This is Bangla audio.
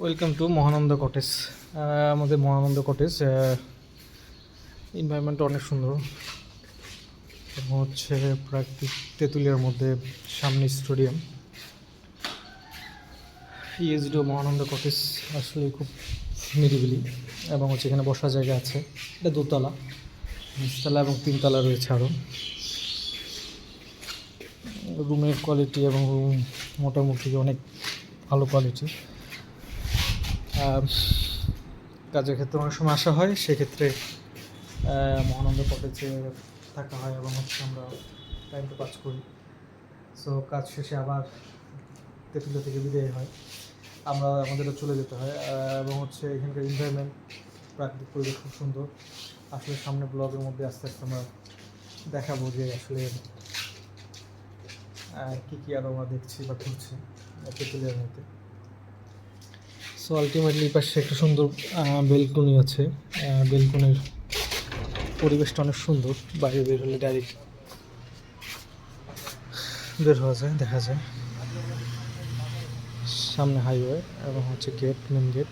Welcome to Mahananda cottage. আমাদের মহানন্দা কটেজ এনভায়রনমেন্টটা অনেক সুন্দর এবং হচ্ছে প্রাকৃতিক তেঁতুলিয়ার মধ্যে সামনে স্টেডিয়াম। ইএসডিও মহানন্দা কটেজ আসলে খুব নিরিবিলি এবং হচ্ছে এখানে বসার জায়গা আছে। এটা দোতলা, নিচতলা এবং তিনতলা রয়েছে আরও। রুমের কোয়ালিটি এবং রুম মোটামুটি অনেক ভালো কোয়ালিটি। কাজের ক্ষেত্রে অনেক সময় আসা হয়, সেক্ষেত্রে মহানন্দা কটেজে থাকা হয় এবং হচ্ছে আমরা টাইম টু কাজ করি। সো কাজ শেষে আবার তেঁতুলিয়া থেকে বিদায় হয়, আমরা আমাদেরও চলে যেতে হয়। এবং হচ্ছে এখানকার এনভায়রনমেন্ট, প্রাকৃতিক পরিবেশ খুব সুন্দর। আসলে সামনে ব্লগের মধ্যে আস্তে আস্তে আমরা দেখাবো যে আসলে কী কী আরও আমরা দেখছি বা ঘুরছি তেঁতুলিয়ার মধ্যে। সো আলটিমেটলি পাশে একটা সুন্দর বেলকনি আছে। বেলকনির পরিবেশটা অনেক সুন্দর, বাইরে বের হলে ডাইরেক্ট বের হওয়া যায়, দেখা যায় সামনে হাইওয়ে এবং হচ্ছে গেট, মেন গেট।